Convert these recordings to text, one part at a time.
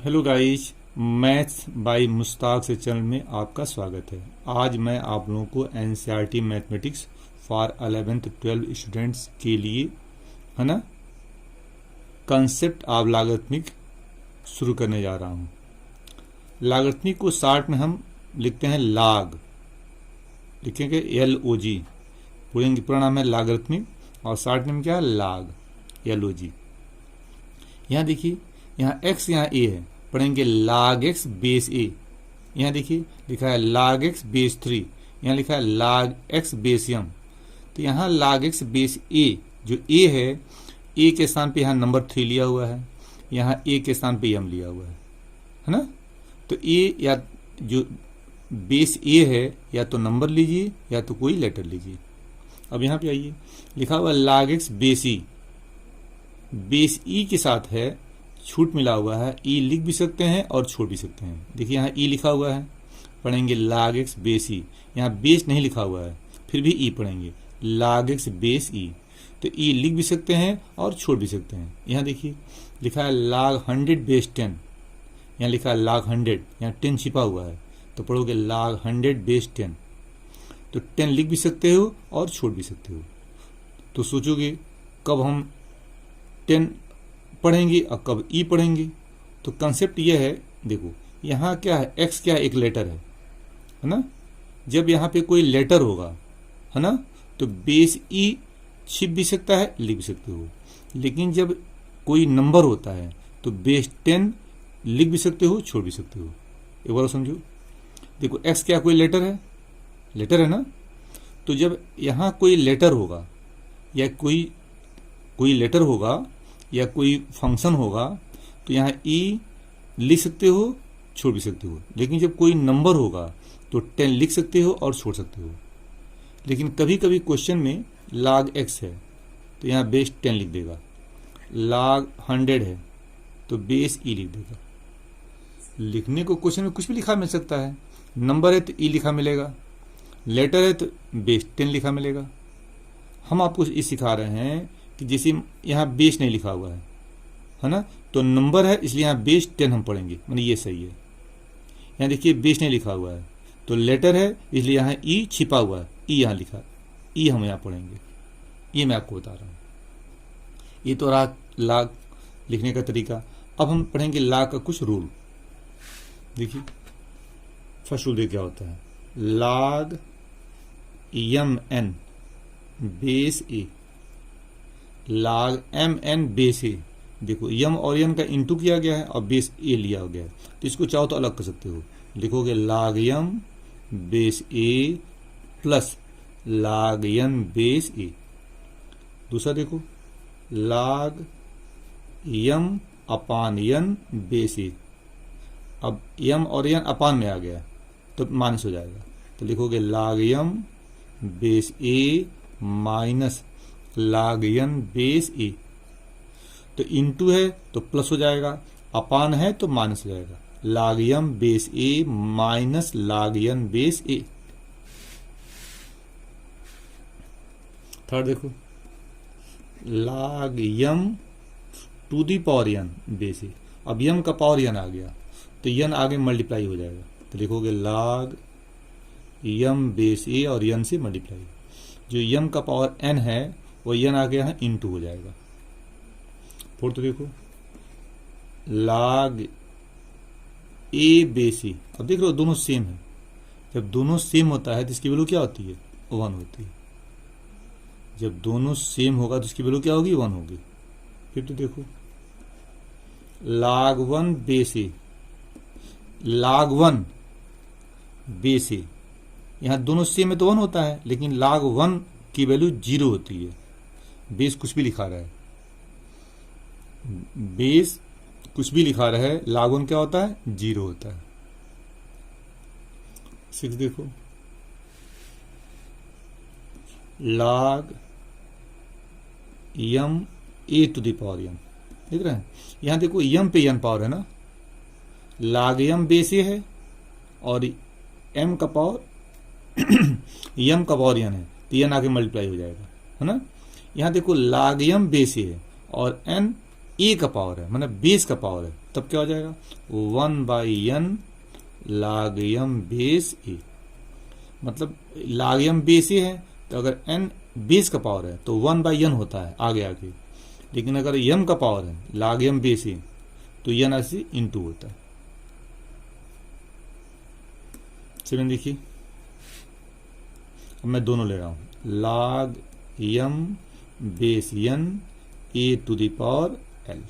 Hello guys, maths by Mushtaq से channel में आपका स्वागत है। आज मैं आप लोगों को NCERT mathematics for 11th 12 students के लिए है ना कंसेप्ट ऑफ लॉगरिथमिक शुरू करने जा रहा हूँ। लॉगरिथमिक को शॉर्ट में हम लिखते हैं लॉग, लिखेंगे LOG। पूरा नाम है लॉगरिथमिक और शॉर्ट नेम क्या है लॉग, LOG। यहाँ देखिए, यहाँ x यहाँ a है, पढ़ेंगे log x बेस a। यहाँ देखिए लिखा है log x बेस 3, यहाँ लिखा है log x बेस m। तो यहाँ log x बेस a जो a है, a के स्थान पे यहाँ नंबर 3 लिया हुआ है, यहाँ a के स्थान पे m लिया हुआ है ना। तो a या जो बेस a है, या तो नंबर लीजिए या तो कोई लेटर लीजिए। अब यहाँ पे आइए, लिखा हुआ log x base e, base e के साथ है, छूट मिला हुआ है, e लिख भी सकते हैं और छोड़ भी सकते हैं। देखिए यहाँ e लिखा हुआ है, पढ़ेंगे log x बेस e। यहाँ बेस नहीं लिखा हुआ है, फिर भी e पढ़ेंगे log x बेस e। तो e लिख भी सकते हैं और छोड़ भी सकते हैं। यहाँ देखिए लिखा है log 100 बेस 10, यहाँ लिखा है log 100, यहाँ 10 छिपा हुआ है, तो पढ़ोगे log 100 बेस 10। तो 10 लिख भी सकते हो और छोड़ भी सकते हो। तो सोचोगे कब हम 10 पढ़ेंगे और कब ई पढ़ेंगे। तो कंसेप्ट यह है, देखो यहाँ क्या है, एक्स क्या है, एक लेटर है ना। जब यहाँ पे कोई लेटर होगा है ना, तो बेस ई छिप भी सकता है, लिख भी सकते हो। लेकिन जब कोई नंबर होता है तो बेस 10 लिख भी सकते हो, छोड़ भी सकते हो। एक बार समझो, देखो एक्स क्या कोई लेटर है ना। तो जब यहाँ कोई लेटर होगा या कोई लेटर होगा या कोई फंक्शन होगा, तो यहाँ ई लिख सकते हो, छोड़ भी सकते हो। लेकिन जब कोई नंबर होगा तो 10 लिख सकते हो और छोड़ सकते हो। लेकिन कभी कभी क्वेश्चन में log x है तो यहाँ बेस 10 लिख देगा, log 100 है तो बेस ई लिख देगा। लिखने को क्वेश्चन में कुछ भी लिखा मिल सकता है, नंबर है तो ई लिखा मिलेगा, लेटर है तो बेस 10 लिखा मिलेगा। हम आपको ये सिखा रहे हैं कि जैसे यहाँ बेस नहीं लिखा हुआ है ना, तो नंबर है इसलिए यहाँ बेस 10 हम पढ़ेंगे, माने ये सही है। यहाँ देखिए बेस नहीं लिखा हुआ है, तो लेटर है इसलिए यहाँ ई छिपा हुआ है, ई यहाँ लिखा, ई हम यहाँ पढ़ेंगे। ये मैं आपको बता रहा हूँ। ये तो रहा log लिखने का तरीका। अब हम पढ़ेंगे log का कुछ रूल। देखिए फर्स्ट रूल देखिए क्या होता है, log mn base a, log mn base a। देखो m और n का इंटू किया गया है और बेस a लिया गया है, तो इसको चाहो तो अलग कर सकते हो। लिखोगे log m base a plus log n base a। दूसरा देखो log m upon n base a। अब m और n अपान में आ गया तो माइनस हो जाएगा, तो लिखोगे log m base a minus log n base a। तो इंटू है तो प्लस हो जाएगा, अपान है तो माइनस हो जाएगा, log m base a minus log n base a। Third देखो log m to the power n base a। अब m का पावर n आ गया तो n आगे मल्टीप्लाई हो जाएगा, तो लिखोगे log m बेस a और n से मल्टीप्लाई। जो m का पावर n है वो n आ गया है, इंटू हो जाएगा। फोर्थ देखो log a बेस a। अब देख रहे हो दोनों सेम है, जब दोनों सेम होता है तो इसकी वैल्यू क्या होती है, 1 होती है। जब दोनों सेम होगा तो इसकी वैल्यू क्या होगी, 1 होगी। फिर तो देखो log 1 base a, log 1 base a। यहाँ दोनों सेम है तो 1 होता है, लेकिन log 1 की वैल्यू 0 होती है। बेस कुछ भी लिखा रहा है, बेस कुछ भी लिखा रहा है, log 1 क्या होता है, 0 होता है। 6 देखो log m a to the power m। देख रहे हैं यहाँ देखो m पे n पावर है ना, log m बेस a है और m का पावर m का पावर n है, तो n आगे मल्टीप्लाई हो जाएगा है ना। यहाँ देखो log m बेस a है और n a का पावर है, मतलब बेस का पावर है, तब क्या हो जाएगा 1/n log m बेस ए। मतलब log m बेस ए है तो अगर n बेस का पावर है तो 1/n होता है आगे आगे, लेकिन अगर m का पावर है log m बेस ए तो n ऐसे इंटू होता है। चलिए देखिए, अब मैं दोनों ले रहा हूं log m base n a to the power l।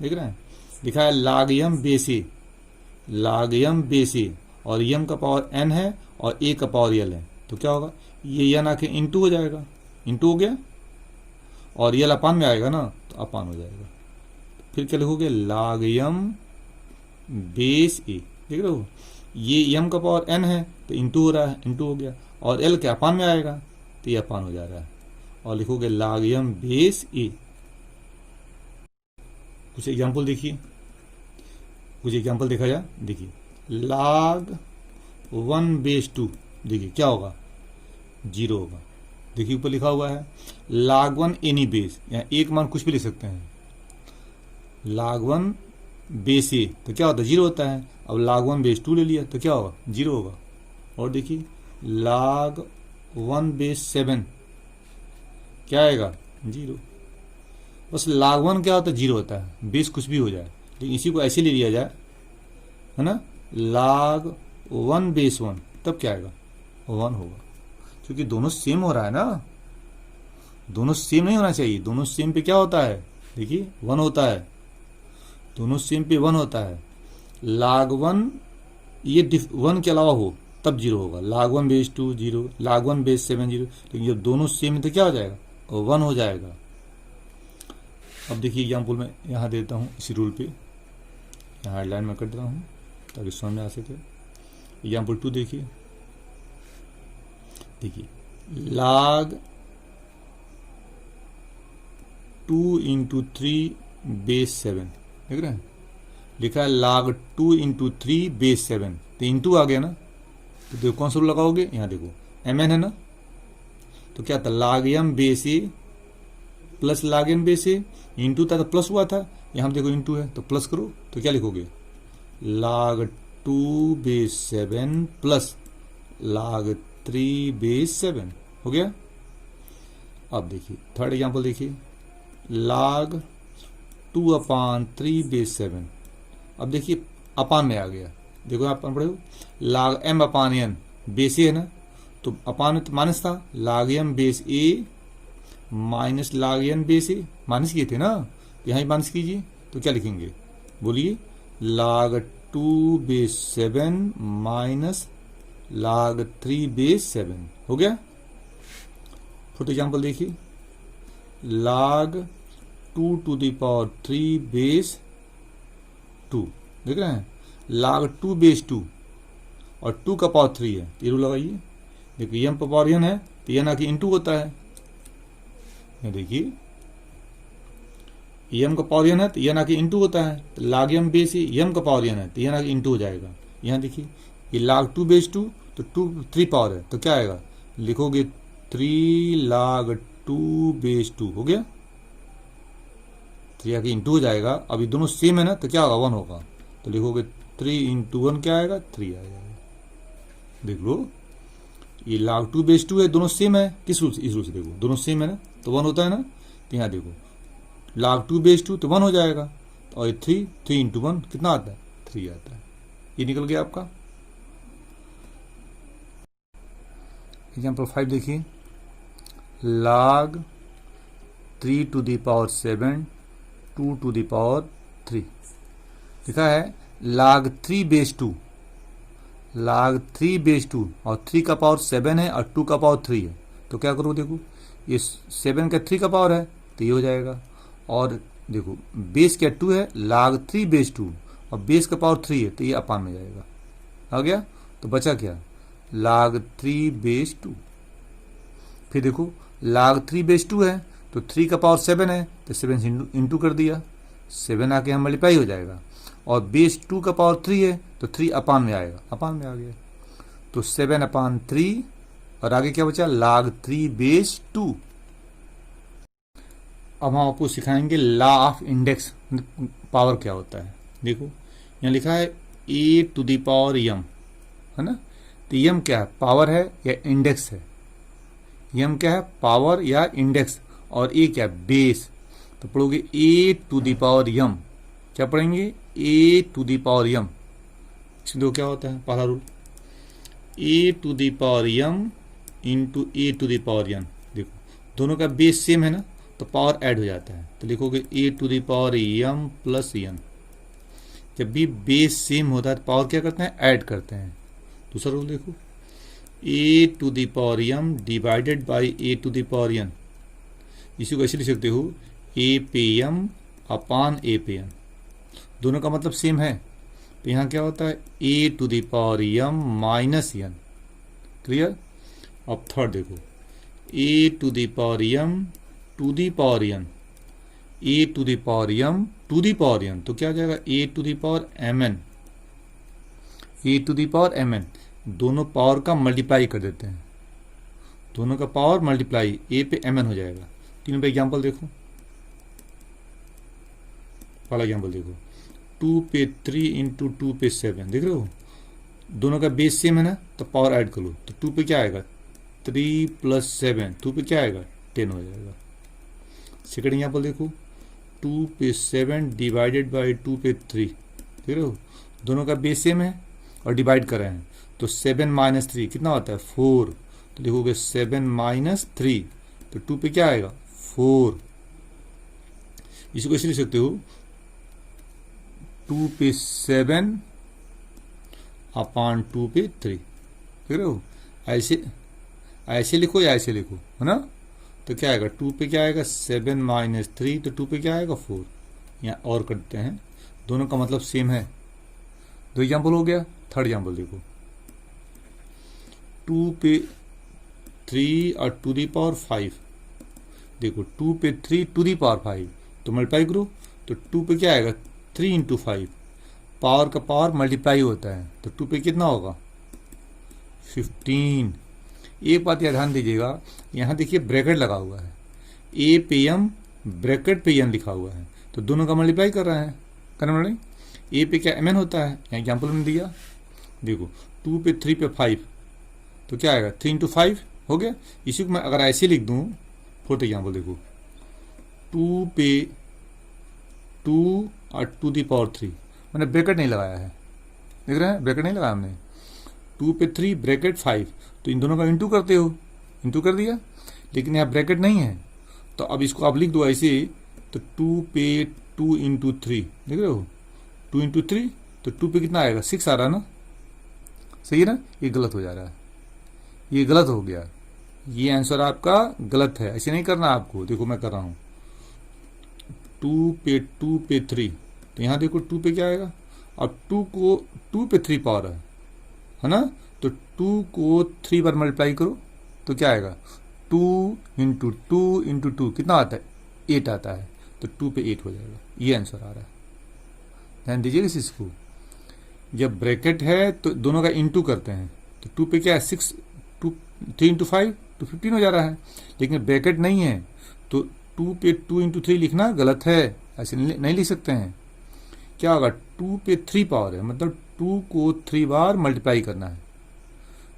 देख रहे हैं लिखा है log m base a, log m base a और m का पावर n है और a का पावर l है, तो क्या होगा ये n आके इंटू हो जाएगा, इंटू हो गया और l अपान में आएगा ना तो अपान हो जाएगा। फिर क्या लिखोगे log m बेस ए। देख रहे हो ये m का पावर n है तो इंटू हो रहा है, इंटू हो गया, और l के अपान में आएगा तो ये अपान हो जा रहा है, और लिखोगे log m बेस ए। कुछ एग्जाम्पल देखिए, कुछ एग्जाम्पल देखा जाए। देखिए log 1 बेस 2, देखिए क्या होगा 0 होगा। देखिए ऊपर लिखा हुआ है log 1 एनी बेस, यहाँ एक मान कुछ भी लिख सकते हैं। log 1 बेस ए तो क्या होता है 0 होता है। अब log 1 बेस 2 ले लिया तो क्या होगा 0 होगा। और देखिए log 1 बेस 7 क्या आएगा 0। बस log 1 क्या होता है 0 होता है, बेस कुछ भी हो जाए, लेकिन इसी को ऐसे ले लिया जाए है ना, log 1 बेस 1 तब क्या आएगा 1 होगा, क्योंकि दोनों सेम हो रहा है ना। दोनों सेम नहीं होना चाहिए, दोनों सेम पे क्या होता है देखिए 1 होता है, दोनों सेम पे 1 होता है। log 1 ये 1 के अलावा हो तब 0 होगा। log 1 बेस 2 0, log 1 बेस 7 0, लेकिन जब दोनों सेम है तो क्या हो जाएगा 1 हो जाएगा। अब देखिए एग्जाम्पल में यहाँ देता हूँ इसी रूल पे, यहाँ हेडलाइन में कर देता हूँ ताकि समझ में आ सके। एग्जाम्पल 2 देखिए, देखिए log 2 इंटू 3 बेस 7, देख रहे हैं लिखा है log 2 इंटू 3 बेस 7, तो इंटू आ गया ना, तो देखो कौन सा रूल लगाओगे, यहाँ देखो mn है ना, तो क्या था log m बेस ए प्लस log n बेस ए, इंटू था तो प्लस हुआ था, यहाँ देखो इंटू है तो प्लस करो, तो क्या लिखोगे log 2 base 7 plus log 3 base 7 हो गया। अब देखिए थर्ड एग्जाम्पल देखिए log 2/3 बेस 7। अब देखिए अपान में आ गया, देखो आप पढ़े हो log m/n बेस ए है ना, तो अपान में तो माइनस था, log m बेस ए माइनस log n बेस ए, माइनस किए थे ना, यहाँ ही माइनस कीजिए तो क्या लिखेंगे बोलिए log 2 base 7 minus log 3 base 7 हो गया। फोर्थ एग्जाम्पल देखिए log 2 to the power 3 base 2, देख रहे हैं log 2 बेस 2 और 2 का पावर 3 है, ये रूल लगाइए। देखिए m पर पावर n है तो n आके इंटू होता है, देखिए m का पावर n है तो n आके इंटू होता है, तो log m बेस m का पावर n है तो n आके इंटू हो जाएगा। यहाँ देखिए ये log 2 बेस 2 तो 3 पावर है तो क्या आएगा लिखोगे 3 log 2 बेस 2 हो गया, 3 आके इंटू हो जाएगा। अब ये दोनों सेम है ना तो क्या होगा 1 होगा, तो लिखोगे 3 इंटू 1 क्या आएगा 3 आ जाएगा। देख लो ये log 2 बेस 2 है, दोनों सेम है, किस रूल से इस रूल से देखो दोनों सेम है ना तो 1 होता है ना, तो यहाँ देखो log 2 बेस 2 तो 1 हो जाएगा, और ये 3 इंटू 1 कितना आता है 3 आता है, ये निकल गया आपका। एग्जाम्पल 5 देखिए log 3 to the power 7 2 to the power 3, लिखा है log 3 बेस 2, log 3 बेस 2 और 3 का पावर 7 है और 2 का पावर 3 है, तो क्या करो देखो ये 7 का 3 का पावर है तो ये हो जाएगा, और देखो बेस क्या 2 है log 3 बेस 2 और बेस का पावर 3 है तो ये अपान में जाएगा, आ गया। तो बचा क्या log 3 बेस 2। फिर देखो log 3 बेस 2 है तो 3 का पावर 7 है तो 7 से इंटू कर दिया, 7 आके हम मल्टीप्लाई हो जाएगा, और बेस 2 का पावर 3 है तो 3 अपान में आएगा, अपान में आ गया, तो 7/3 और आगे क्या बचा log 3 बेस 2। अब हम आपको सिखाएंगे लॉ ऑफ इंडेक्स पावर क्या होता है। देखो यहाँ लिखा है ए टू द पावर यम, है ना। तो यम क्या है, पावर है या इंडेक्स है? यम क्या है, पावर या इंडेक्स, और ए क्या है, बेस। तो पढ़ोगे a to the power m, क्या पढ़ेंगे, a to the power m. इसमें देखो क्या होता है, पहला rule, a to the power m into a to the power n. देखो दोनों का बेस सेम है ना, तो पावर ऐड हो जाता है। तो लिखोगे a to the power m plus n. जब भी बेस सेम होता है तो पावर क्या करते हैं, ऐड करते हैं। दूसरा रूल देखो, a to the power m divided by a to the power n. इसी को ऐसे लिख सकते हो, ए पे यम अपान ए पे यन। दोनों का मतलब सेम है, तो यहाँ क्या होता है, a to the power m minus n. Clear. अब थर्ड देखो, a to the power m to the power n, a to the power m to the power n. तो क्या हो जाएगा, a to the power m n, a to the power m n. दोनों power का multiply कर देते हैं, दोनों का पावर मल्टीप्लाई, ए पे एम एन हो जाएगा। तीनों पे एग्जाम्पल देखो। पहला एग्जाम्पल देखो, 2 पे 3 इंटू 2 पे 7, देख रहे हो दोनों का बेस सेम है ना, तो पावर ऐड कर लो। तो 2 पे क्या आएगा, 3 प्लस 7, 2 पे क्या आएगा, 10 हो जाएगा। सेकेंड एग्जाम्पल देखो, 2 पे 7 डिवाइडेड बाई 2 पे 3, देख रहे हो दोनों का बेस सेम है और डिवाइड कर रहे हैं। तो 7 माइनस 3 कितना होता है, 4। तो लिखोगे 7 माइनस 3, तो 2 पे क्या आएगा, 4। इसको ऐसे लिख सकते हो, 2 पे 7 अपान 2 पे 3, देख रहे हो। ऐसे ऐसे लिखो या ऐसे लिखो, है ना। तो क्या आएगा, 2 पे क्या आएगा, 7 माइनस 3, तो 2 पे क्या आएगा, 4। यहाँ और करते हैं, दोनों का मतलब सेम है। दो एग्जाम्पल हो गया। थर्ड एग्जाम्पल देखो, 2 पे 3 और टू दी पावर 5। देखो 2 पे 3 टू दी पावर 5, तो मल्टीप्लाई करो। तो 2 पे क्या आएगा, 3 इंटू 5, पावर का पावर मल्टीप्लाई होता है। तो 2 पे कितना होगा, 15। एक बात यहाँ ध्यान दीजिएगा, यहाँ देखिए ब्रैकेट लगा हुआ है, ए पे एम ब्रैकेट पे एन लिखा हुआ है, तो दोनों का मल्टीप्लाई कर रहे हैं, करने वाले। ए पे क्या एम एन होता है, यहाँ एग्जाम्पल में दिया। देखो 2 पे 3 पे 5, तो क्या आएगा, 3 इंटू 5 हो गया। इसी को मैं अगर ऐसे लिख दूँ, फोर्थ एग्जाम्पल देखो, 2 पे 2 और टू दी पावर 3, मैंने ब्रैकेट नहीं लगाया है, देख रहे हैं ब्रैकेट नहीं लगाया हमने। 2 पे 3 ब्रैकेट 5, तो इन दोनों का इंटू करते हो, इंटू कर दिया, लेकिन यहाँ ब्रैकेट नहीं है। तो अब इसको आप लिख दो ऐसे, तो 2 पे 2 इंटू 3, देख रहे हो 2 इंटू 3, तो 2 पे कितना आएगा, 6 आ रहा है ना, सही है ना। ये गलत हो जा रहा है, ये गलत हो गया, ये आंसर आपका गलत है। ऐसे नहीं करना आपको। देखो मैं कर रहा हूँ, 2 पे 3, तो यहाँ देखो 2 पे क्या आएगा। अब 2 पे 3 पावर है ना, तो 2 को 3 बार मल्टीप्लाई करो, तो क्या आएगा, 2 इंटू 2 इंटू 2 कितना आता है, 8 आता है। तो 2 पे 8 हो जाएगा, ये आंसर आ रहा है। ध्यान दीजिएगा इस इसको, जब ब्रैकेट है तो दोनों का इंटू करते हैं। तो 2 पे क्या है, 6, 3 इंटू 5 तो 15 हो जा रहा है, लेकिन ब्रैकेट नहीं है, तो 2 पे 2 इंटू 3 लिखना गलत है, ऐसे नहीं लिख सकते हैं। क्या होगा, 2 पे 3 पावर है, मतलब 2 को 3 बार मल्टीप्लाई करना है।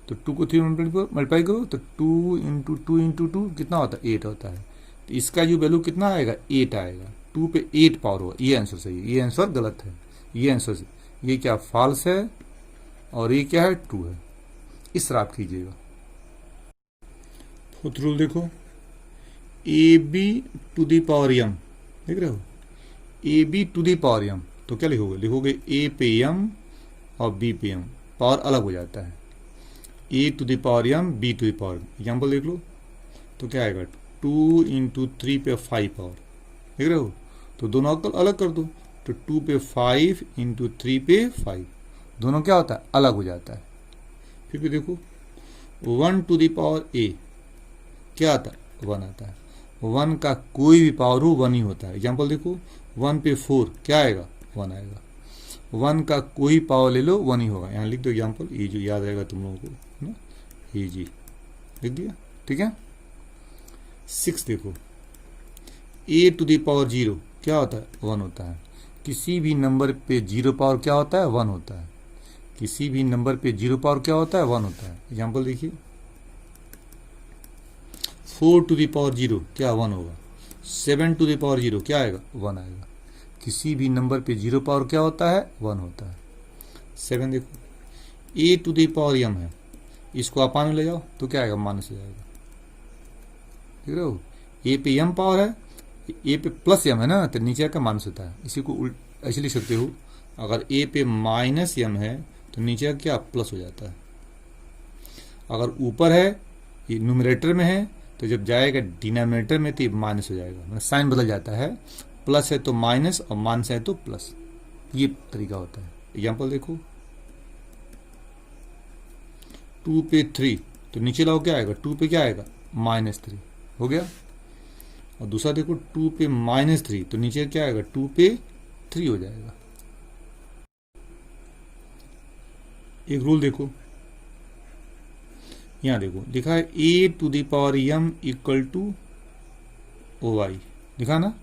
तो 2 को 3 मल्टीप्लाई करो, तो 2 इंटू 2 इंटू 2 कितना होता है, 8 होता है। तो इसका जो वैल्यू कितना आएगा, 8 आएगा। 2 पे 8 पावर होगा, ये आंसर सही है, ये आंसर गलत है, ये आंसर, ये क्या फॉल्स है और ये क्या है, ट्रू है। इस तरह आप कीजिएगा। फोर्थ रूल देखो, a b to the power m, देख रहे हो a b to the power m, तो क्या लिखोगे, लिखोगे ए पे एम और बी पे एम, पावर अलग हो जाता है। A to the power m, b to the power, example देख लो, तो क्या आएगा, 2 इंटू 3 पे 5 पावर, देख रहे हो। तो दोनों को अलग कर दो, तो 2 पे 5 इंटू 3 पे 5, दोनों क्या होता है, अलग हो जाता है। फिर भी देखो 1 टू दी पावर ए, क्या आता है, 1 आता है। 1 का कोई भी पावर हो 1 ही होता है। एग्जाम्पल देखो, 1 पे 4 क्या आएगा, 1 आएगा। 1 का कोई पावर ले लो 1 ही होगा। यहाँ लिख दो एग्जाम्पल, ये जो याद रहेगा तुम लोगों को, है ना, ये जी लिख दिया, ठीक है। 6 देखो, ए टू दी पावर 0 क्या होता है, 1 होता है। किसी भी नंबर पे जीरो पावर क्या होता है, 1 होता है। किसी भी नंबर पे जीरो पावर क्या होता है, 1 होता है। एग्जाम्पल देखिए, 4 टू द पावर जीरो क्या 1 होगा, 7 टू द पावर जीरो क्या आएगा, 1 आएगा। किसी भी नंबर पे जीरो पावर क्या होता है, 1 होता है। 7 देखो, a to the power m है, इसको अपान में ले जाओ तो क्या आएगा, माइनस हो जाएगा। देख रहे हो, ए पे m पावर है, ए पे प्लस m है ना, तो नीचे का माइनस होता है। इसी को ऐसे लिख सकते हो, अगर ए पे माइनस m है तो नीचे का क्या, प्लस हो जाता है। अगर ऊपर है, ये न्यूमरेटर में है, तो जब जाएगा डिनोमिनेटर में तो ये माइनस हो जाएगा, मतलब साइन बदल जाता है। प्लस है तो माइनस और माइनस है तो प्लस, ये तरीका होता है। एग्जाम्पल देखो, 2 पे 3 तो नीचे लाओ क्या आएगा, 2 पे क्या आएगा, -3 हो गया। और दूसरा देखो, 2 पे -3 तो नीचे क्या आएगा, 2 पे 3 हो जाएगा। एक रूल देखो, यहां देखो लिखा है a to the power m equal to y, लिखा ना,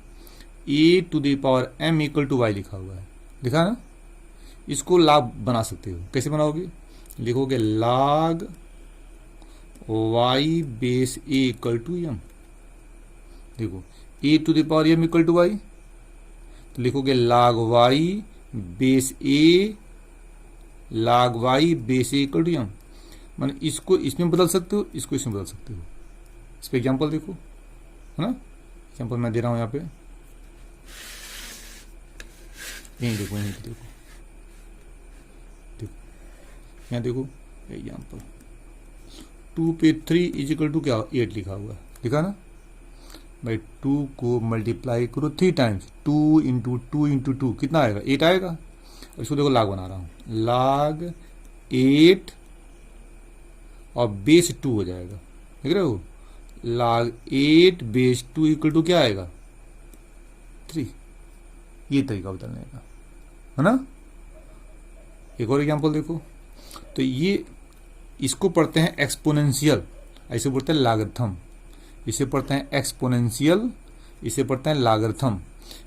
a to the power m equal to y लिखा हुआ है, लिखा ना। इसको log बना सकते हो, कैसे बनाओगे, लिखोगे log y base a equal to m। देखो a to the power m equal to y, तो लिखोगे log y base a, log y base a equal to m। माने इसको इसमें बदल सकते हो, इसको इसमें बदल सकते हो। इस पे एग्जाम्पल देखो, है ना। एग्जाम्पल मैं दे रहा हूं यहाँ पे, यहीं देखो, यहीं पे देखो, यहाँ देखो एग्जाम्पल, 2 पे 3 इज इक्वल टू क्या, 8 लिखा हुआ है, लिखा ना भाई। 2 को मल्टीप्लाई करो 3 टाइम्स, 2 इंटू 2 इंटू 2 कितना आएगा, 8 आएगा। इसको देखो log बना रहा हूँ, log 8 और बेस 2 हो जाएगा, देख रहे हो, log 8 बेस 2 इक्वल टू क्या आएगा, 3। ये तरीका बदलने का, है ना। एक और एग्जांपल देखो, तो ये इसको पढ़ते हैं एक्सपोनेंशियल, ऐसे पढ़ते हैं लॉगरिथम। इसे पढ़ते हैं एक्सपोनेंशियल, इसे पढ़ते हैं लॉगरिथम।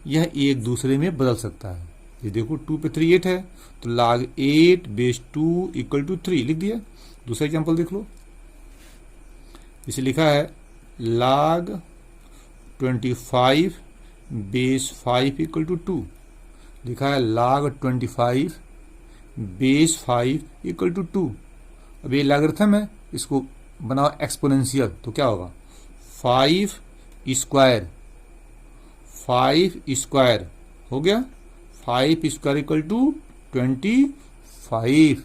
यह एक दूसरे में बदल सकता है। ये देखो 2 पे 3 8 है, तो log 8 बेस 2 इक्वल टू 3 लिख दिया। दूसरा एग्जांपल देख लो, इसे लिखा है log 25 बेस 5 इक्वल टू 2, लिखा है log 25 बेस 5 इक्वल टू 2। अब ये लॉगरिथम है, इसको बनाओ एक्सपोनेंशियल, तो क्या होगा, 5 स्क्वायर, 5 स्क्वायर हो गया, 5 स्क्वायर इक्वल टू 25।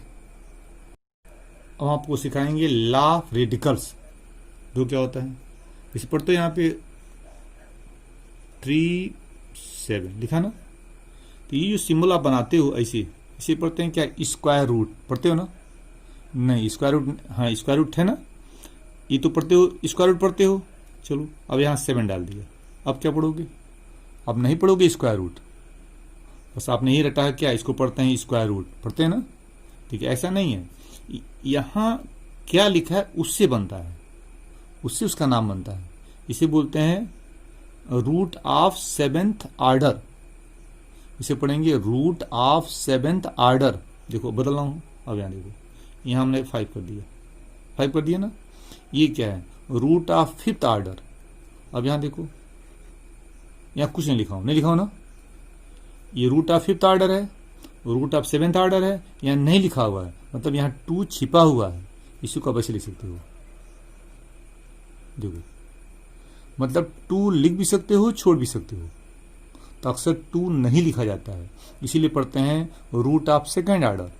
अब आपको सिखाएंगे लॉ ऑफ रेडिकल्स, जो क्या होता है। इसे पढ़ते हो यहाँ पे 3 7 लिखा ना, तो ये जो सिंबल आप बनाते हो ऐसे, इसे पढ़ते हैं क्या, स्क्वायर रूट पढ़ते हो ना, नहीं स्क्वायर रूट, हाँ स्क्वायर रूट है ना, ये तो पढ़ते हो, स्क्वायर रूट पढ़ते हो। चलो अब यहाँ 7 डाल दिया, अब क्या पढ़ोगे, अब नहीं पढ़ोगे स्क्वायर रूट, बस आपने ही रटा है क्या, इसको पढ़ते हैं स्क्वायर रूट, पढ़ते हैं ना, ठीक है। ऐसा नहीं है, यहाँ क्या लिखा है उससे बनता है, उससे उसका नाम बनता है। इसे बोलते हैं रूट ऑफ 7th ऑर्डर, इसे पढ़ेंगे रूट ऑफ 7th ऑर्डर। देखो बदल रहा हूं, अब यहाँ देखो, यहाँ हमने 5 कर दिया, 5 कर दिया ना, ये क्या है, रूट ऑफ 5th ऑर्डर। अब यहाँ देखो, यहाँ कुछ नहीं लिखा हूं, नहीं लिखा हूं ना, ये रूट ऑफ 5th ऑर्डर है, रूट ऑफ 7th ऑर्डर है, यहाँ नहीं लिखा हुआ है, मतलब यहाँ 2 छिपा हुआ है, इसी को आप ऐसे लिख सकते हो। देखो मतलब 2 लिख भी सकते हो, छोड़ भी सकते हो, तो अक्सर 2 नहीं लिखा जाता है, इसीलिए पढ़ते हैं root of 2nd order,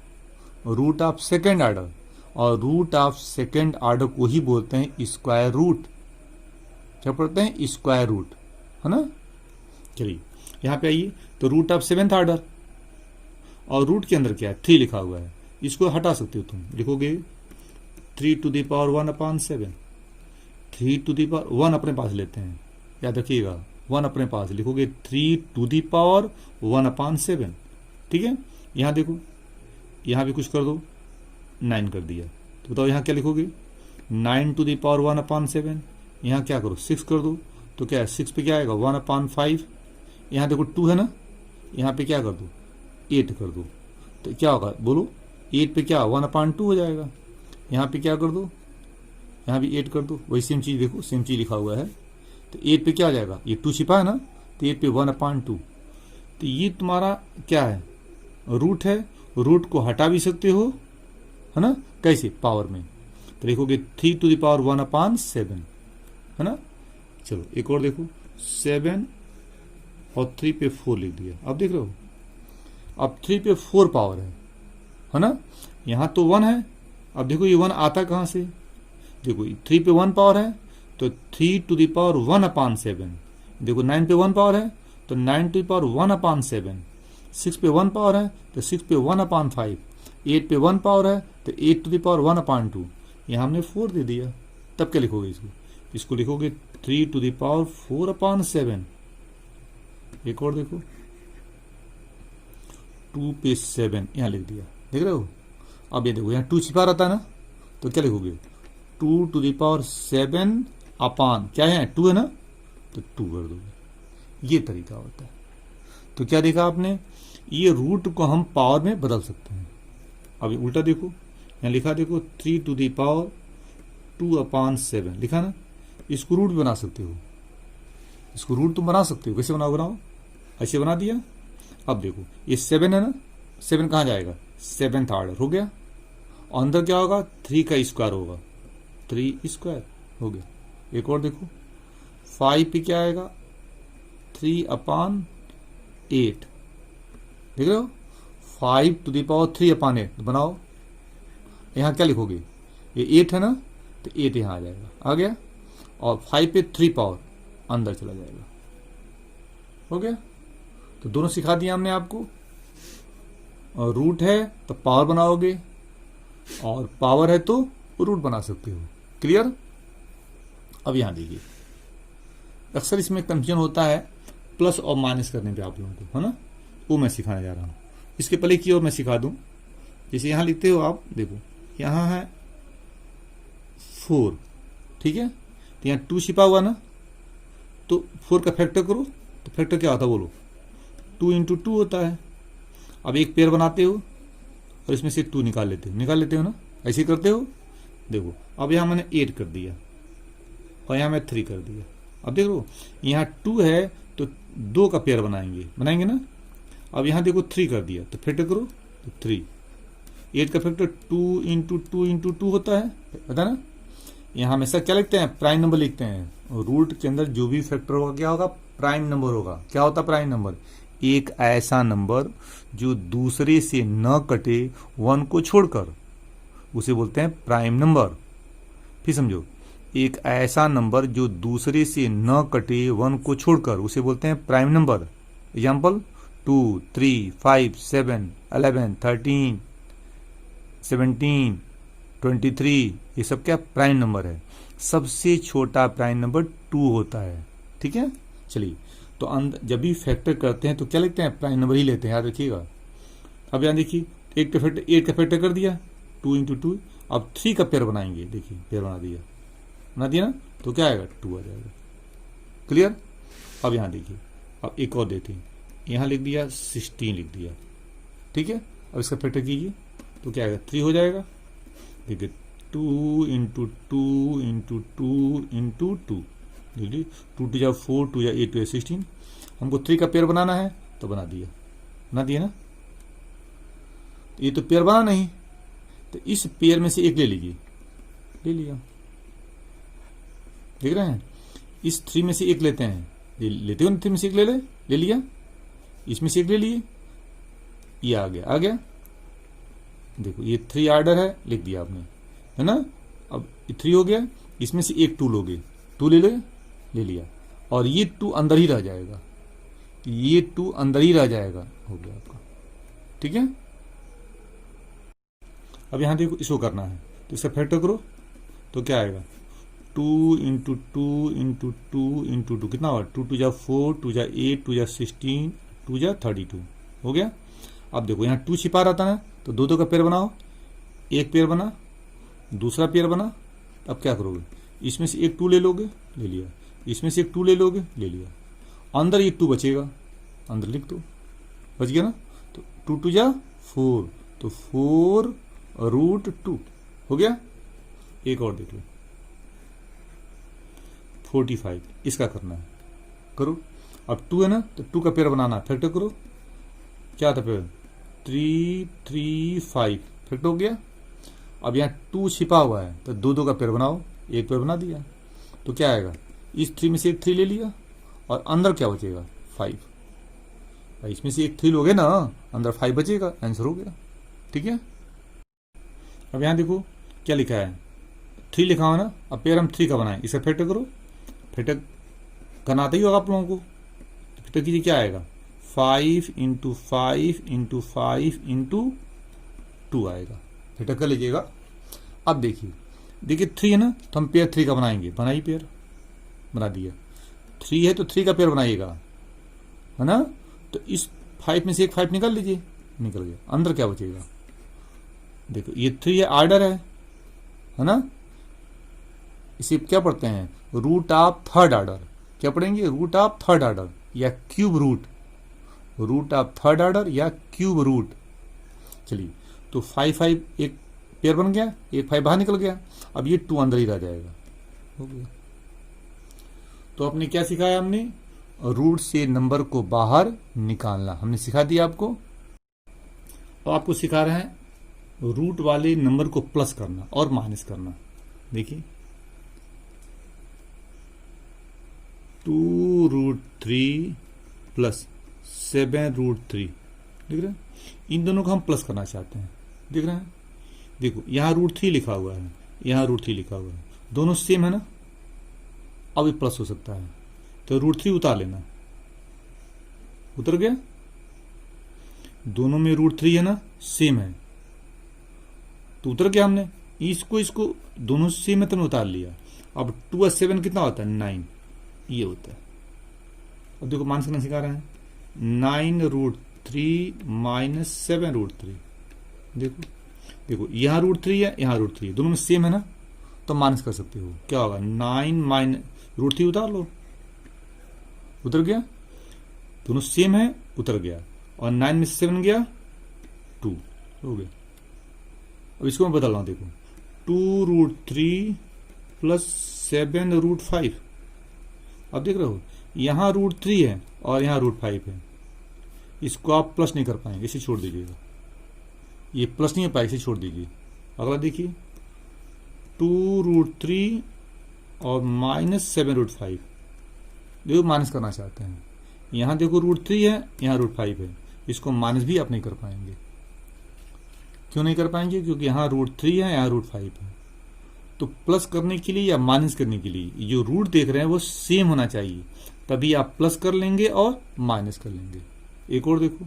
root of 2nd order. और रूट ऑफ 2nd ऑर्डर को ही बोलते हैं स्क्वायर रूट, क्या पढ़ते हैं, स्क्वायर रूट, है ना। चलिए यहाँ पे आइए, तो रूट ऑफ 7th ऑर्डर, और रूट के अंदर क्या है, 3 लिखा हुआ है, इसको हटा सकते हो तुम, लिखोगे 3 to the power 1/7, 3 to the power 1 अपने पास लेते हैं, याद रखिएगा 1 अपने पास, लिखोगे 3 टू द पावर 1/7, ठीक है। यहाँ देखो, यहाँ भी कुछ कर दो, 9 कर दिया, तो बताओ यहाँ क्या लिखोगे, 9 टू द पावर 1/7, यहाँ क्या करो 6 कर दो, तो क्या है 6 पे क्या आएगा 1/5, यहाँ देखो 2 है ना, यहाँ पे क्या कर दो, 8 कर दो, तो क्या होगा बोलो, 8 पे क्या 1/2 हो जाएगा। यहाँ पे क्या कर दो, यहाँ भी 8 कर दो, वही सेम चीज़ देखो, सेम चीज़ लिखा हुआ है। तो 8 पे क्या हो जाएगा, ये 2 छिपा है ना, तो 8 पे 1/2। तो ये तुम्हारा क्या है, रूट है। रूट को हटा भी सकते हो, है ना, कैसे, पावर में। तो देखोगे 3⁻1/7, है ना। चलो एक और देखो, 7 और 3 पे 4 लिख दिया। अब देख रहे हो, अब 3 पे 4 पावर है ना। यहाँ तो 1 है। अब देखो ये 1 आता कहाँ से, देखो 3 पे 1 पावर है तो 3⁻1/7। देखो 9 पे 1 पावर है तो 9⁻1/7। 6 पे 1 पावर है तो 6 पे 1/5। 8 पे 1 पावर है तो 8⁻1/2। यहाँ हमने 4 दे दिया। तब क्या लिखोगे इसको, इसको लिखोगे 3⁻4/7। एक और देखो, 2 पे 7 यहाँ लिख दिया, देख रहे हो। अब ये देखो यहाँ 2 छिपा रहता है ना, तो क्या लिखोगे 2⁻7 अपान क्या है 2 है ना, तो 2 कर दोगे। ये तरीका होता है। तो क्या देखा आपने, ये रूट को हम पावर में बदल सकते हैं। अभी उल्टा देखो, यहाँ लिखा देखो 3⁻2/7 लिखा ना, इसको रूट बना सकते हो, इसको रूट तुम बना सकते हो। कैसे बनाओ, ऐसे बना दिया। अब देखो ये 7 है ना, 7 कहाँ जाएगा, 7th ऑर्डर हो गया। और अंदर क्या होगा, 3 का स्क्वायर होगा, 3 स्क्वायर हो गया। एक और देखो 5 पे क्या आएगा, 3/8। देख रहे हो, 5⁻3/8 बनाओ। यहाँ क्या लिखोगे, ये 8 है ना, तो 8 यहाँ आ जाएगा, आ गया। और 5 पे 3 पावर अंदर चला जाएगा, हो गया। तो दोनों सिखा दिया हमने आपको। और रूट है तो पावर बनाओगे, और पावर है तो रूट बना सकते हो। क्लियर। अब यहां देखिए, अक्सर इसमें कंफ्यूजन होता है प्लस और माइनस करने पे आप लोगों को, है ना, वो मैं सिखाने जा रहा हूं। इसके पहले की ओर मैं सिखा दूं। जैसे यहां लिखते हो आप, देखो यहां है 4, ठीक है, तो यहां 2 छिपा हुआ ना, तो 4 का फैक्टर करो, तो फैक्टर क्या होता है बोलो, 2 × 2 होता है। अब एक पेयर बनाते हो और इसमें से 2 निकाल लेते हो ना, ऐसे करते हो। देखो अब यहाँ मैंने 8 कर दिया और यहाँ मैं 3 कर दिया। अब देखो यहाँ 2 है तो 2 का पेयर बनाएंगे ना। अब यहाँ देखो 3 कर दिया, तो फैक्टर करो, तो 3। 8 का फैक्टर 2 × 2 × 2 होता है, पता ना। यहाँ हमेशा क्या लिखते हैं, प्राइम नंबर लिखते हैं। रूट के अंदर जो भी फैक्टर होगा क्या होगा, प्राइम नंबर होगा। क्या होता है प्राइम नंबर, एक ऐसा नंबर जो दूसरे से न कटे 1 को छोड़कर, उसे बोलते हैं प्राइम नंबर। फिर समझो, एक ऐसा नंबर जो दूसरे से न कटे 1 को छोड़कर, उसे बोलते हैं प्राइम नंबर। एग्जाम्पल 2, 3, 5, 7, 11, 13, 17, 23, ये सब क्या प्राइम नंबर है। सबसे छोटा प्राइम नंबर 2 होता है, ठीक है। चलिए, तो जब भी फैक्टर करते हैं तो क्या लिखते हैं, प्राइम नंबर ही लेते हैं, याद रखिएगा। अब यहाँ देखिए 8 का फैक्टर कर दिया 2 × 2। अब 3 का पेयर बनाएंगे, देखिए पेयर बना दिया ना, तो क्या आएगा 2 आ जाएगा। क्लियर। अब यहाँ देखिए, अब एक और देते हैं, यहाँ लिख दिया 16 लिख दिया, ठीक है। अब इसका फैक्टर कीजिए तो क्या आएगा 3 हो जाएगा। देखिए 2 × 2 × 2 × 2, 2 × 2 = 4, 2 × 8, 2 × 16। हमको 3 का पेयर बनाना है तो बना दिया ना। ये तो पेयर बना नहीं, तो इस पेयर में से एक ले लीजिए, ले लिया। देख रहे हैं, इस 3 में से एक लेते हैं, लेते हो ना, 3 में से एक ले लिया, इसमें से एक ले लिए, ये आ गया। देखो ये 3 ऑर्डर है, लिख दिया आपने, है ना। अब 3 हो गया, इसमें से एक 2 लोगे, 2 ले लिया, और ये 2 अंदर ही रह जाएगा, हो गया आपका, ठीक है। अब यहां देखो इसको करना है, तो इसका फैक्टर करो तो क्या आएगा, 2 × 2 × 2 × 2 कितना होगा, 2 × 2 = 4, 2 × 8, 2 × 16, 2 × 32 हो गया। अब देखो यहाँ 2 छिपा रहता है, तो 2 का पेयर बनाओ, एक पेयर बना, दूसरा पेयर बना। अब क्या करोगे, इसमें से एक 2 ले लोगे, ले लिया, इसमें से एक 2 ले लोगे, ले लिया, अंदर एक 2 बचेगा, अंदर लिख दो, बच गया ना। तो 2 2 जा 4, तो 4√2 हो गया। एक और देख लो 45, इसका करना है, करो। अब 2 है ना, तो 2 का पेयर बनाना है, फैक्टर करो। क्या था पेयर? 3 3 5, फैक्टर हो गया। अब यहाँ 2 छिपा हुआ है, तो 2 2 का पेयर बनाओ, एक पेयर बना दिया। तो क्या आएगा, इस 3 में से एक 3 ले लिया और अंदर क्या बचेगा 5। भाई इसमें से एक 3 लोगे ना, अंदर 5 बचेगा, आंसर हो गया। ठीक है। अब यहाँ देखो क्या लिखा है, 3 लिखा हुआ ना। अब पेयर हम 3 का बनाए, इसे फैक्टर करो। फैक्टर करना आता ही होगा आप लोगों को। फैक्टर कीजिए, क्या आएगा 5 × 5 × 5 × 2 आएगा। फैक्टर कर लीजिएगा। अब देखिए 3 है ना, तो हम पेयर 3 का बनाएंगे, बनाइए पेयर, बना दिया। 3 है तो 3 का पेयर बनाइएगा, है ना। तो इस 5 में से एक 5 निकाल लीजिए, निकल गया। अंदर क्या बचेगा, देखो ये 3 है, आर्डर है ना। इसे क्या पढ़ते हैं, रूट ऑफ थर्ड ऑर्डर। क्या पढ़ेंगे, रूट ऑफ थर्ड ऑर्डर या cube root, root of third order या क्यूब रूट। चलिए, तो 5 5 एक पेयर बन गया, एक 5 बाहर निकल गया। अब ये 2 अंदर ही रह जाएगा, हो गया। तो आपने क्या सिखाया, हमने रूट से नंबर को बाहर निकालना हमने सिखा दिया आपको। और आपको सिखा रहे हैं रूट वाले नंबर को प्लस करना और माइनस करना। देखिए 2√3 प्लस 7√3, देख रहे हैं, इन दोनों को हम प्लस करना चाहते हैं, देख रहे हैं। देखो यहाँ √3 लिखा हुआ है, यहाँ √3 लिखा हुआ है, दोनों सेम है ना। अब ये प्लस हो सकता है, तो √3 उतार लेना, उतर गया। दोनों में √3 है ना, सेम है, तो उतर गया। हमने इसको दोनों सेम है तो उतार लिया। अब 2 और 7 कितना होता है, 9, ये होता है। अब देखो माइनस करना सिखा रहे हैं, 9√3 माइनस 7√3। देखो यहाँ √3 है, यहाँ √3 है, दोनों में सेम है ना, तो माइनस कर सकते हो। क्या होगा, 9 माइनस √3 उतार लो, उतर गया। दोनों सेम है, उतर गया। और 9 में से 7 गया 2, हो गया। अब इसको मैं बदल रहा हूं, देखो 2√3 प्लस 7√5। अब देख रहे हो यहाँ √3 है और यहाँ √5 है, इसको आप प्लस नहीं कर पाएंगे, इसे छोड़ दीजिएगा। ये प्लस नहीं हो पाएगा, इसे छोड़ दीजिए। अगला देखिए 2√3 और माइनस 7√5, देखो माइनस करना चाहते हैं। यहाँ देखो √3 है, यहाँ √5 है, इसको माइनस भी आप नहीं कर पाएंगे। क्यों नहीं कर पाएंगे, क्योंकि यहाँ √3 है, यहाँ √5 है। तो प्लस करने के लिए या माइनस करने के लिए जो रूट देख रहे हैं वो सेम होना चाहिए, तभी आप प्लस कर लेंगे और माइनस कर लेंगे। एक और देखो,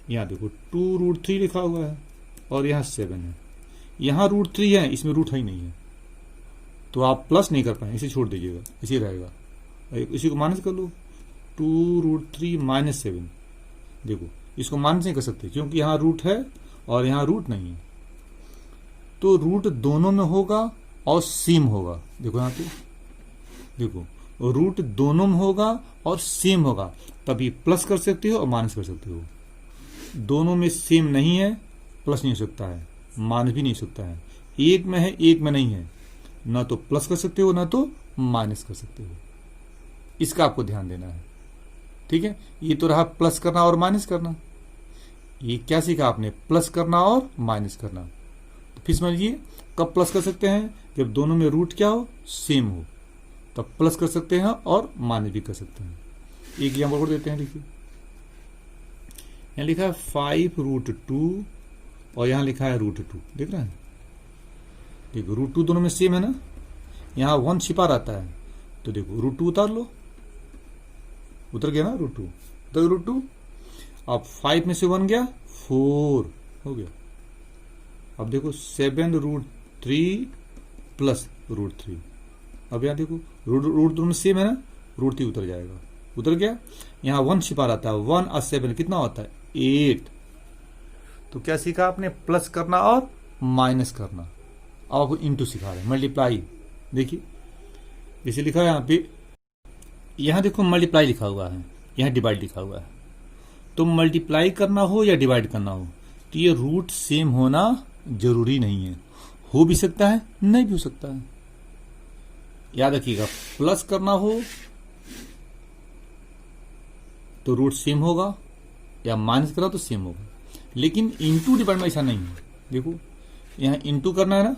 यहाँ देखो 2√3 लिखा हुआ है और यहाँ 7 है, यहाँ √3 है, इसमें रूट है ही नहीं है, तो आप प्लस नहीं कर पाएंगे, इसे छोड़ दीजिएगा, इसे रहेगा। इसी को माइनस कर लो, 2√3 माइनस 7। देखो इसको माइनस नहीं कर सकते क्योंकि यहाँ रूट है और यहाँ रूट नहीं है, तो रूट दोनों में होगा और सेम होगा। देखो यहाँ पे, देखो रूट दोनों में होगा और सेम होगा, तभी प्लस कर सकते हो और माइनस कर सकते हो। दोनों में सेम नहीं है, प्लस नहीं हो सकता है, माइनस भी नहीं हो सकता है। एक में है, एक में नहीं है, ना तो प्लस कर सकते हो ना तो माइनस कर सकते हो। इसका आपको ध्यान देना है, ठीक है। ये तो रहा प्लस करना और माइनस करना। ये क्या सीखा आपने, प्लस करना और माइनस करना। तो फिर समझिए कब प्लस कर सकते हैं, जब दोनों में रूट क्या हो, सेम हो, तब प्लस कर सकते हैं और माइनस भी कर सकते हैं। एक एग्जाम्पल और देते हैं, देखिए यहाँ लिखा है 5√2 और यहाँ लिखा है √2, देख रहे हैं। देखो √2 दोनों में सेम है ना, यहाँ 1 छिपा रहता है, तो देखो √2 उतार लो, उतर गया ना √2, तो √2। अब 5 में से 1 गया 4, हो गया। अब देखो 7√3 प्लस √3। अब यहाँ देखो रूट दोनों में सेम है ना, √3 उतर जाएगा, उतर गया। यहाँ 1 छिपा रहता है, 1 और 7 कितना होता है, 8। तो क्या सीखा आपने, प्लस करना और माइनस करना। अब आपको इंटू सिखा रहे हैं, मल्टीप्लाई। देखिए जैसे लिखा है यहाँ पे, यहाँ देखो मल्टीप्लाई लिखा हुआ है, यहाँ डिवाइड लिखा हुआ है, तो मल्टीप्लाई करना हो या डिवाइड करना हो तो ये रूट सेम होना जरूरी नहीं है, हो भी सकता है नहीं भी हो सकता है। याद रखिएगा, प्लस करना हो तो रूट सेम होगा या माइनस करना तो सेम होगा, लेकिन इंटू डिवाइड में ऐसा नहीं है। देखो यहां इंटू करना है ना,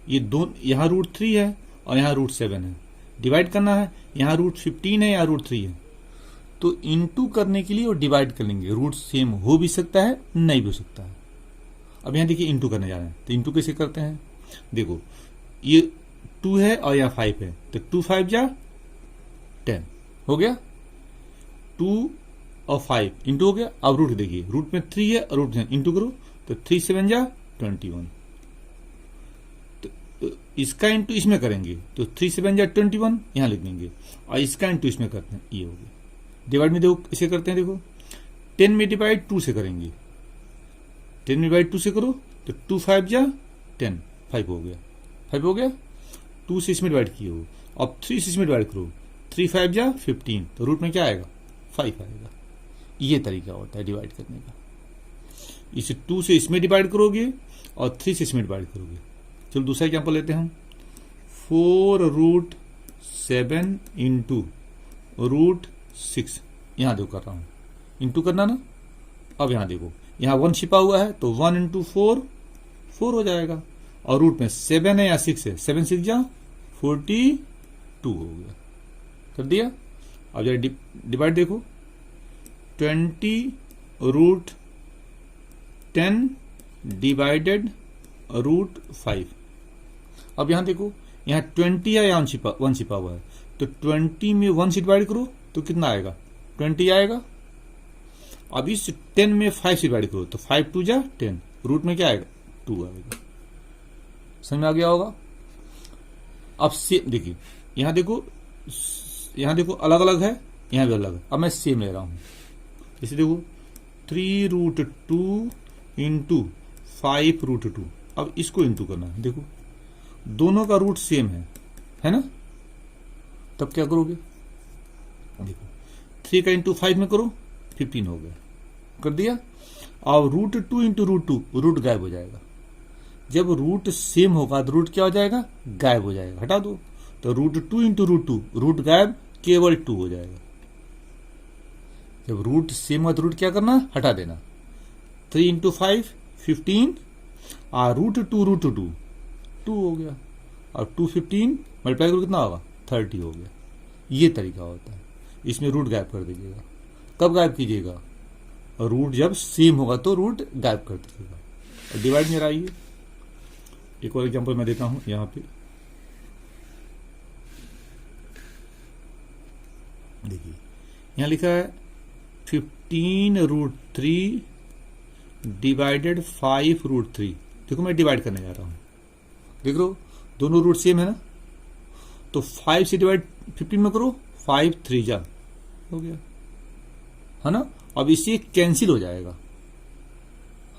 ये दो, यहां रूट 3 है और यहां रूट 7 है। डिवाइड करना है, यहां रूट 15 है, यहां रूट 3 है। तो इंटू करने के लिए और डिवाइड कर लेंगे, रूट सेम हो भी सकता है नहीं भी हो सकता है। अब यहां देखिए इंटू करने जा रहे हैं, तो इंटू कैसे करते हैं, देखो ये 2 है और यहां 5 है, तो 2 5 जा 10 हो गया, 2 और 5 इंटू हो गया। अब रूट देखिए, रूट में 3 है और रूट इंटू करो तो 3 7 जा 21। तो इसका इंटू इसमें करेंगे तो 3 7 जा 21 यहां लिख देंगे, और इसका इंटू इसमें करते हैं, ये हो गया। डिवाइड में देखो इसे करते हैं, देखो 10 में डिवाइड 2 से करेंगे, 10 में डिवाइड 2 से करो तो 2 5 जा 10, 5 हो गया, 5 हो गया। 2 से इसमें डिवाइड किए हो, अब 3 से इसमें डिवाइड करो, 3 5 जा 15, तो रूट में क्या आएगा 5 आएगा। ये तरीका होता है डिवाइड करने का। इसे 2 से इसमें डिवाइड करोगे और 3 से इसमें डिवाइड करोगे। चलो दूसरा एग्जाम्पल लेते हैं हम, 4 रूट 7 इंटू रूट 6, यहां देखो कर रहा हूं इंटू करना ना। अब यहां देखो, यहां 1 छिपा हुआ है तो 1 इंटू 4 4 हो जाएगा, और रूट में 7 है या 6 है, 7 6 जा 42 हो गया, कर दिया। अब जरा डिवाइड देखो, 20 रूट 10 डिवाइडेड रूट 5। अब यहां देखो, यहां 20 है या 1 छिपा हुआ है, तो 20 में 1 से डिवाइड करो तो कितना आएगा 20 आएगा। अब इस 10 में 5 से डिवाइड करो तो 5 2 जा 10, रूट में क्या आएगा 2 आएगा। समझ में आ गया होगा। अब सेम देखिए, यहां देखो अलग अलग है, यहां भी अलग है। अब मैं सेम ले रहा हूं, जैसे देखो 3 रूट 2 इंटू 5 रूट 2। अब इसको इंटू करना है, देखो दोनों का रूट सेम है ना, तब क्या करोगे, देखो 3 का इंटू 5 में करो 15 हो गया, कर दिया। अब रूट 2 इंटू रूट 2, रूट गायब हो जाएगा। जब रूट सेम होगा तो रूट क्या हो जाएगा, गायब हो जाएगा, हटा दो। तो रूट 2 इंटू रूट 2, रूट गायब, केवल 2 हो जाएगा। जब रूट सेम हुआ तो रूट क्या करना, हटा देना। 3 इंटू 5 15, और रूट 2 2 हो गया, और 2 15 मल्टीप्लाई करो कितना होगा 30 हो गया। ये तरीका होता है, इसमें रूट गायब कर दीजिएगा। कब गायब कीजिएगा, रूट जब सेम होगा तो रूट गायब कर दीजिएगा। और डिवाइड में आइए, एक और एग्जांपल मैं देता हूं यहां पे, देखिए यहां लिखा है 15 रूट 3 डिवाइडेड 5 रूट 3। देखो मैं डिवाइड करने जा रहा हूं, देख लो दोनों रूट सेम है ना, तो 5 से डिवाइड 15 में करो, 5 3 जा हो गया, है ना। अब इससे कैंसिल हो जाएगा,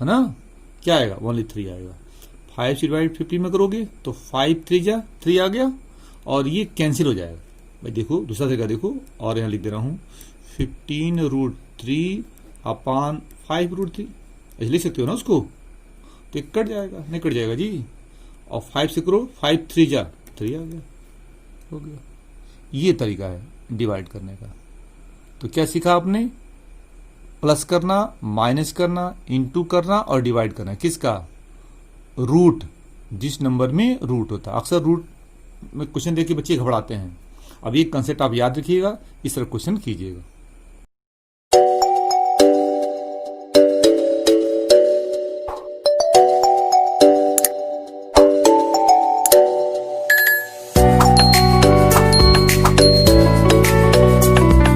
है ना, क्या आएगा ओनली 3 आएगा। 5 से डिवाइड 15 में करोगे तो 5 3 जा 3 आ गया, और ये कैंसिल हो जाएगा। भाई देखो दूसरा तरीका देखो, और यहां लिख दे रहा हूं 15 रूट 3 अपान 5 रूट 3, ऐसे लिख सकते हो ना उसको, तो कट जाएगा, नहीं कट जाएगा जी। और 5 से करो, 5 3 जा 3 आ गया, हो गया। ये तरीका है डिवाइड करने का। तो क्या सीखा आपने, प्लस करना, माइनस करना, इंटू करना और डिवाइड करना, किसका, रूट, जिस नंबर में रूट होता है। अक्सर रूट में क्वेश्चन देख के बच्चे घबराते हैं। अब ये कंसेप्ट आप याद रखिएगा, इस तरह क्वेश्चन कीजिएगा।